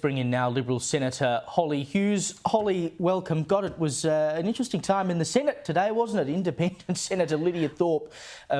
Bring in now Liberal Senator Holly Hughes. Holly, welcome. God, it was an interesting time in the Senate today, wasn't it? Independent Senator Lydia Thorpe,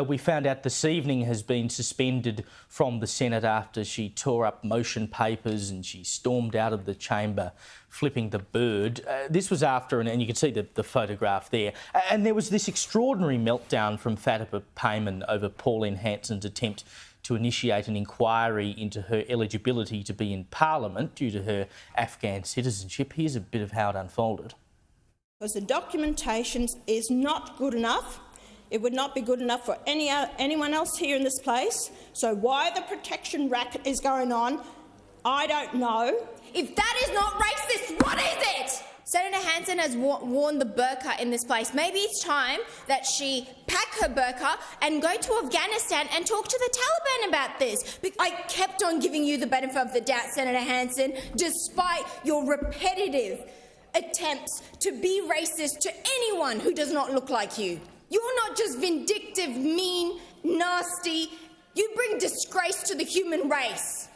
we found out this evening, has been suspended from the Senate after she tore up motion papers and she stormed out of the chamber flipping the bird. This was after, and you can see the photograph there, and there was this extraordinary meltdown from Fatima Payman over Pauline Hanson's attempt to initiate an inquiry into her eligibility to be in Parliament due to her Afghan citizenship. Here's a bit of how it unfolded. Because the documentation is not good enough. It would not be good enough for anyone else here in this place. So why the protection racket is going on, I don't know. If that is not racist, what is it? Senator Hanson has worn the burqa in this place. Maybe it's time that she pack her burqa and go to Afghanistan and talk to the Taliban about this. I kept on giving you the benefit of the doubt, Senator Hanson, despite your repetitive attempts to be racist to anyone who does not look like you. You're not just vindictive, mean, nasty. You bring disgrace to the human race.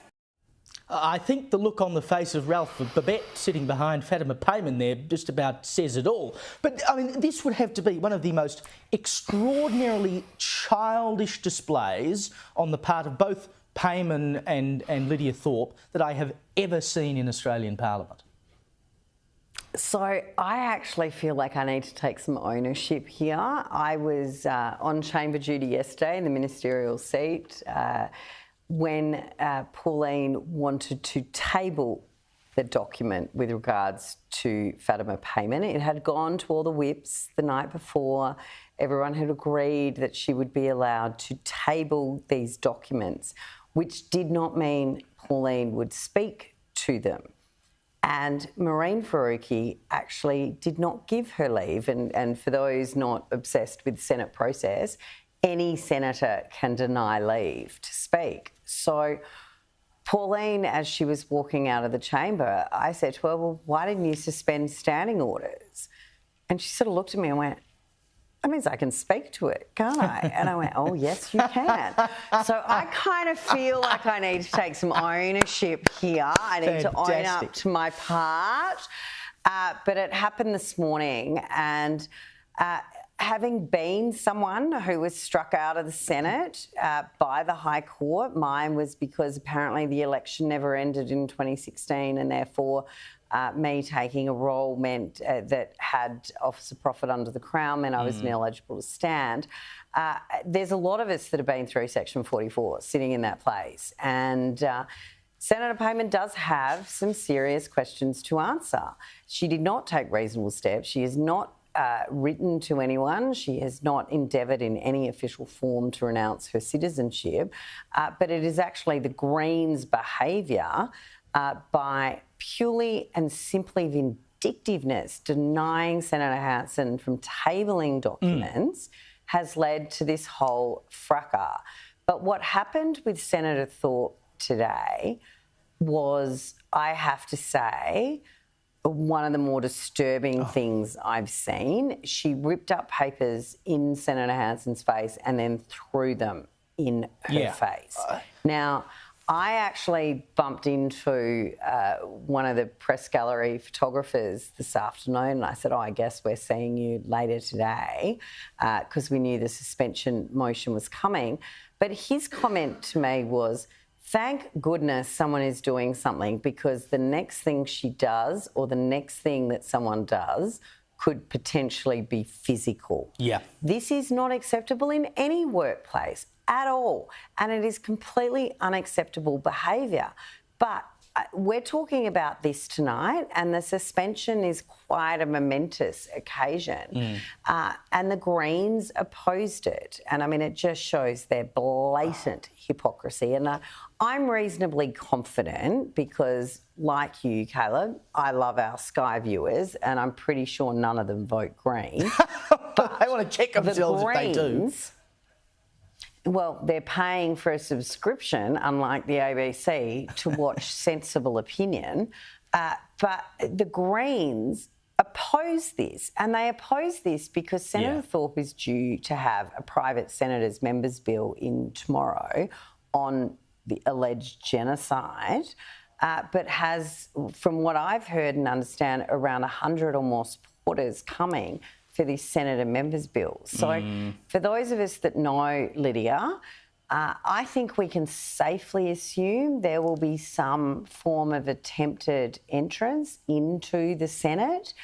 I think the look on the face of Ralph Babet sitting behind Fatima Payman there just about says it all. But, I mean, this would have to be one of the most extraordinarily childish displays on the part of both Payman and Lydia Thorpe that I have ever seen in Australian Parliament. So I actually feel like I need to take some ownership here. I was on chamber duty yesterday in the ministerial seat when Pauline wanted to table the document with regards to Fatima Payman. It had gone to all the whips the night before. Everyone had agreed that she would be allowed to table these documents, which did not mean Pauline would speak to them. And Mehreen Faruqi actually did not give her leave. And for those not obsessed with Senate process, any senator can deny leave to speak. So Pauline, as she was walking out of the chamber, I said to her, well, why didn't you suspend standing orders? And she sort of looked at me and went, that means I can speak to it, can't I? And I went, oh, yes, you can. So I kind of feel like I need to take some ownership here. I need to own up to my part. But it happened this morning, and having been someone who was struck out of the Senate by the High Court, mine was because apparently the election never ended in 2016, and therefore me taking a role meant that had Office of Profit under the Crown meant I was ineligible to stand. There's a lot of us that have been through Section 44 sitting in that place, and Senator Payman does have some serious questions to answer. She did not take reasonable steps. She has not written to anyone. She has not endeavoured in any official form to renounce her citizenship, but it is actually the Greens' behaviour by purely and simply vindictiveness, denying Senator Hanson from tabling documents, has led to this whole fracas. But what happened with Senator Thorpe today was, I have to say, one of the more disturbing things I've seen. She ripped up papers in Senator Hanson's face and then threw them in her face. Now, I actually bumped into one of the press gallery photographers this afternoon, and I said, oh, I guess we're seeing you later today, because we knew the suspension motion was coming. But his comment to me was, thank goodness someone is doing something, because the next thing she does or the next thing that someone does could potentially be physical. Yeah. This is not acceptable in any workplace at all, and it is completely unacceptable behaviour. But we're talking about this tonight, and the suspension is quite a momentous occasion. And the Greens opposed it. And, I mean, it just shows their blatant hypocrisy. And I'm reasonably confident because, like you, Caleb, I love our Sky viewers, and I'm pretty sure none of them vote Green. But they want to check themselves if they do. Well, they're paying for a subscription, unlike the ABC, to watch Sensible Opinion. But the Greens oppose this, and they oppose this because Senator Thorpe is due to have a private senator's members bill in tomorrow on the alleged genocide. but has, from what I've heard and understand, around 100 or more supporters coming for this Senator Members Bill. So for those of us that know Lydia, I think we can safely assume there will be some form of attempted entrance into the Senate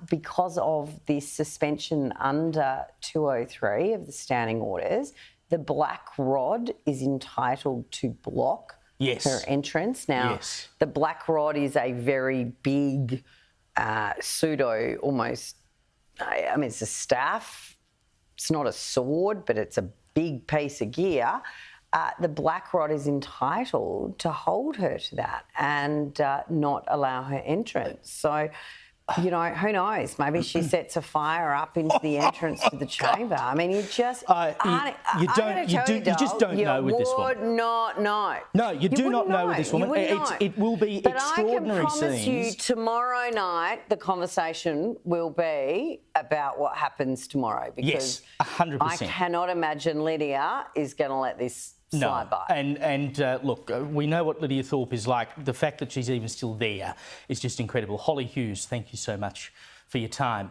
because of this suspension under 203 of the standing orders. The Black Rod is entitled to block her entrance. Now, the Black Rod is a very big pseudo, almost, I mean, it's a staff. It's not a sword, but it's a big piece of gear. The Black Rod is entitled to hold her to that and not allow her entrance. So, you know, who knows? Maybe she sets a fire up into the entrance to the chamber. I mean, you just you just don't know with this one. You would not know. No, you do not know with this woman. It will be extraordinary scenes. But I can promise you, tomorrow night the conversation will be about what happens tomorrow. Because 100%. I cannot imagine Lydia is going to let this slide by. And look, we know what Lydia Thorpe is like. The fact that she's even still there is just incredible. Holly Hughes, thank you so much for your time.